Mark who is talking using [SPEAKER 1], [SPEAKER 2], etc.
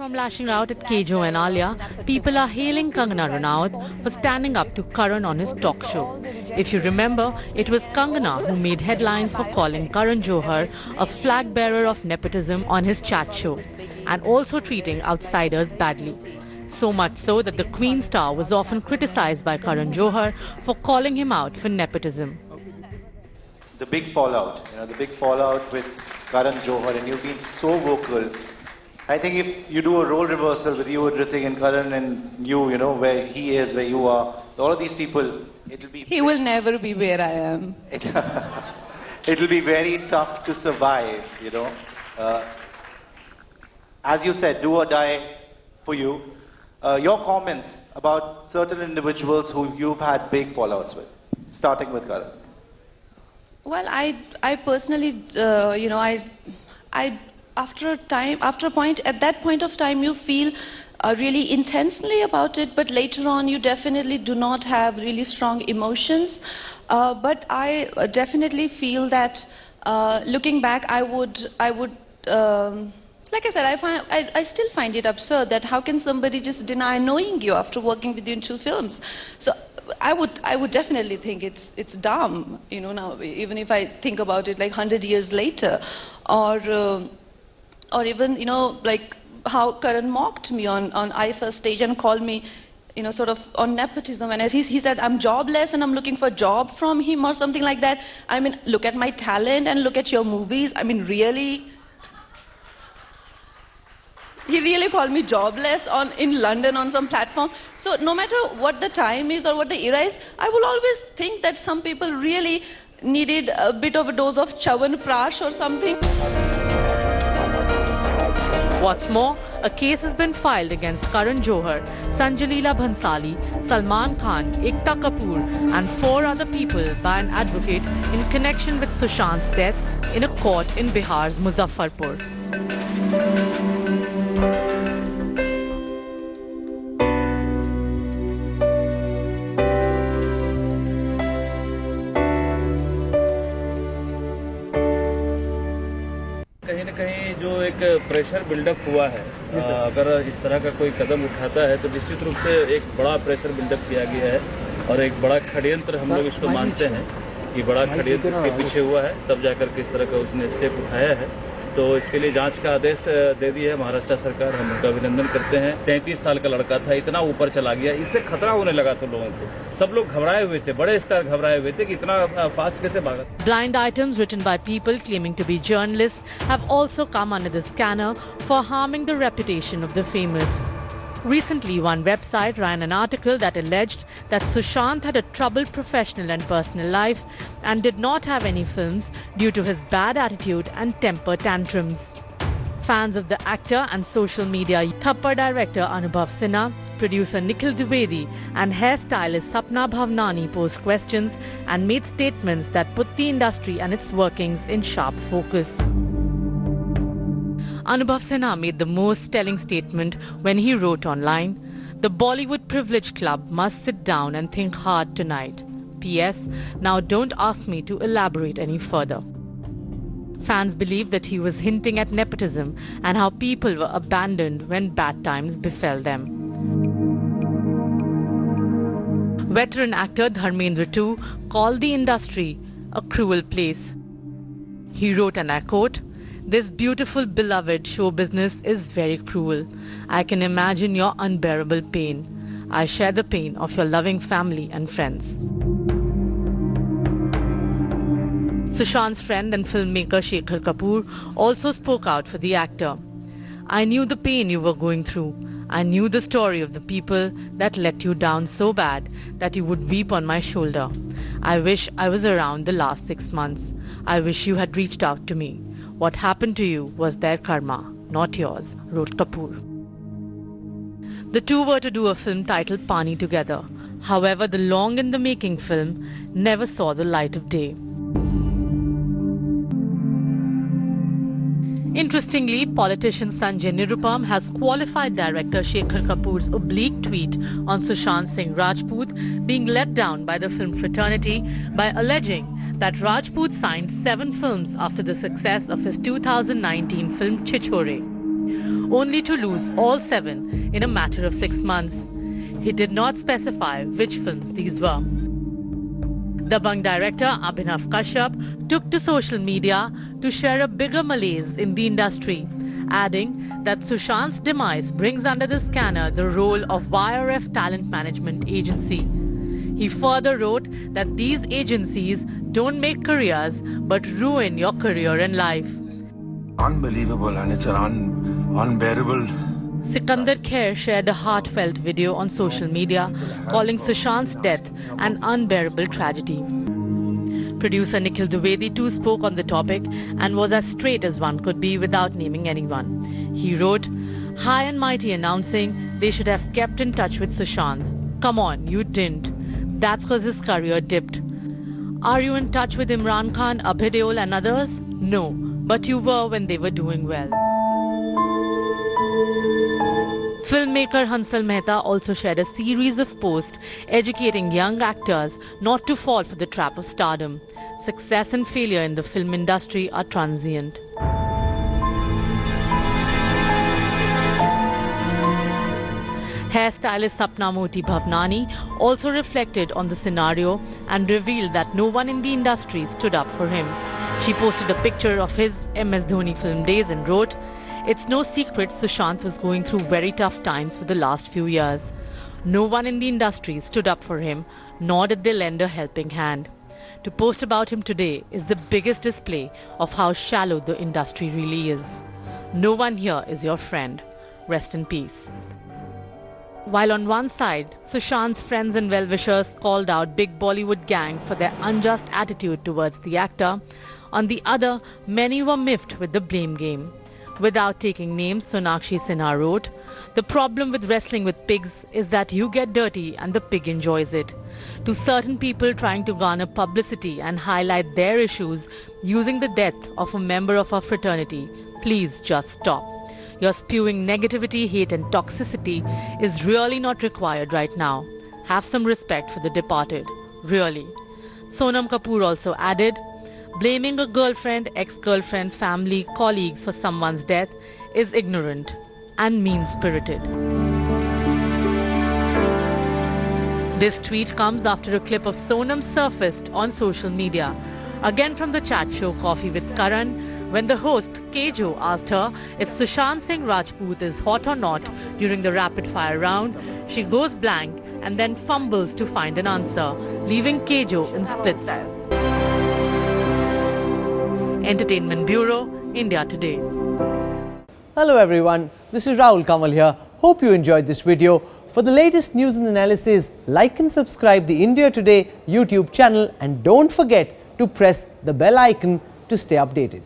[SPEAKER 1] from lashing out at Kejho and Alia, people are hailing Kangana Ranaut for standing up to Karan on his talk show. If you remember, it was Kangana who made headlines for calling Karan Johar a flag bearer of nepotism on his chat show and also treating outsiders badly. So much so that the Queen star was often criticized by Karan Johar for calling him out for nepotism.
[SPEAKER 2] The big fallout, the big fallout with Karan Johar, and you've been so vocal. I think if you do a role reversal with you, Ritik, and Karan, and you, where he is, where you are, all of these people, it'll be...
[SPEAKER 3] He will never be where I am.
[SPEAKER 2] It'll be very tough to survive, As you said, do or die for you. Your comments about certain individuals who you've had big fallouts with, starting with Karan.
[SPEAKER 3] Well, I personally, after a point, at that point of time, you feel really intensely about it, but later on, you definitely do not have really strong emotions. But I definitely feel that, looking back, I would. Like I said, I still find it absurd that how can somebody just deny knowing you after working with you in 2 films? So I would definitely think it's dumb, now, even if I think about it like 100 years later, or even, like how Karan mocked me on IFA stage and called me, sort of on nepotism, and as he said, I'm jobless and I'm looking for a job from him or something like that. I mean, look at my talent and look at your movies. I mean, really? He really called me jobless in London on some platform. So no matter what the time is or what the era is, I will always think that some people really needed a bit of a dose of Chyawanprash or something.
[SPEAKER 1] What's more, a case has been filed against Karan Johar, Sanjay Leela Bhansali, Salman Khan, Ekta Kapoor and 4 other people by an advocate in connection with Sushant's death in a court in Bihar's Muzaffarpur.
[SPEAKER 4] कहीं न कहीं जो एक pressure buildup हुआ है, अगर इस तरह का कोई कदम उठाता है तो निश्चित रूप से एक बड़ा प्रेशर बिल्डअप किया गया है और एक बड़ा षड्यंत्र हम लोग इसको मानते हैं कि बड़ा षड्यंत्र इसके पीछे हुआ है, तब जाकर के इस तरह का उसने स्टेप उठाया है। तो इसके लिए जांच का आदेश दे दिया है महाराष्ट्र सरकार, हम उनका अभिनंदन करते हैं। 33 साल का लड़का था, इतना ऊपर चला गया, इससे खतरा होने लगा था लोगों को। सब लोग घबराए हुए थे, बड़े स्टार घबराए हुए थे कि इतना फास्ट कैसे भागा।
[SPEAKER 1] Blind items written by people claiming to be journalists have also come under the scanner for harming the reputation of the famous. Recently, one website ran an article that alleged that Sushant had a troubled professional and personal life and did not have any films due to his bad attitude and temper tantrums. Fans of the actor and social media Thappad director Anubhav Sinha, producer Nikhil Dwivedi and hairstylist Sapna Bhavnani posed questions and made statements that put the industry and its workings in sharp focus. Anubhav Sinha made the most telling statement when he wrote online, "The Bollywood Privilege Club must sit down and think hard tonight. P.S. Now don't ask me to elaborate any further." Fans believed that he was hinting at nepotism and how people were abandoned when bad times befell them. Veteran actor Dharmendra too called the industry a cruel place. He wrote, and I quote, "This beautiful, beloved show business is very cruel. I can imagine your unbearable pain. I share the pain of your loving family and friends." Sushant's friend and filmmaker Shekhar Kapoor also spoke out for the actor. "I knew the pain you were going through. I knew the story of the people that let you down so bad that you would weep on my shoulder. I wish I was around the last 6 months. I wish you had reached out to me. What happened to you was their karma, not yours," wrote Kapoor. The two were to do a film titled Pani together. However, the long in the making film never saw the light of day. Interestingly, politician Sanjay Nirupam has qualified director Shekhar Kapoor's oblique tweet on Sushant Singh Rajput being let down by the film fraternity by alleging that Rajput signed 7 films after the success of his 2019 film Chichore. only to lose all 7 in a matter of 6 months. He did not specify which films these were. Dabangg director Abhinav Kashyap took to social media to share a bigger malaise in the industry, adding that Sushant's demise brings under the scanner the role of YRF Talent Management Agency. He further wrote that these agencies don't make careers but ruin your career and life.
[SPEAKER 5] Unbelievable, and it's an unbearable.
[SPEAKER 1] Sikandar Khair shared a heartfelt video on social media calling Sushant's death an unbearable tragedy. Producer Nikhil Dwivedi too spoke on the topic and was as straight as one could be without naming anyone. He wrote, "High and mighty announcing they should have kept in touch with Sushant. Come on, you didn't. That's because his career dipped. Are you in touch with Imran Khan, Abhay Deol and others? No, but you were when they were doing well." Filmmaker Hansal Mehta also shared a series of posts educating young actors not to fall for the trap of stardom. Success and failure in the film industry are transient. Hairstylist Sapna Moti Bhavnani also reflected on the scenario and revealed that no one in the industry stood up for him. She posted a picture of his MS Dhoni film days and wrote, "It's no secret Sushant was going through very tough times for the last few years. No one in the industry stood up for him, nor did they lend a helping hand. To post about him today is the biggest display of how shallow the industry really is. No one here is your friend. Rest in peace." While on one side, Sushant's friends and well-wishers called out big Bollywood gang for their unjust attitude towards the actor, on the other, many were miffed with the blame game. Without taking names, Sonakshi Sinha wrote, "The problem with wrestling with pigs is that you get dirty and the pig enjoys it. To certain people trying to garner publicity and highlight their issues using the death of a member of our fraternity, please just stop. Your spewing negativity, hate and toxicity is really not required right now. Have some respect for the departed. Really." Sonam Kapoor also added, "Blaming a girlfriend, ex-girlfriend, family, colleagues for someone's death is ignorant and mean-spirited." This tweet comes after a clip of Sonam surfaced on social media, again from the chat show Coffee with Karan, when the host Kejo asked her if Sushant Singh Rajput is hot or not during the rapid-fire round. She goes blank and then fumbles to find an answer, leaving Kejo in splits. Entertainment Bureau, India Today.
[SPEAKER 6] Hello everyone, this is Rahul Kamal here. Hope you enjoyed this video. For the latest news and analysis, like and subscribe the India Today YouTube channel and don't forget to press the bell icon to stay updated.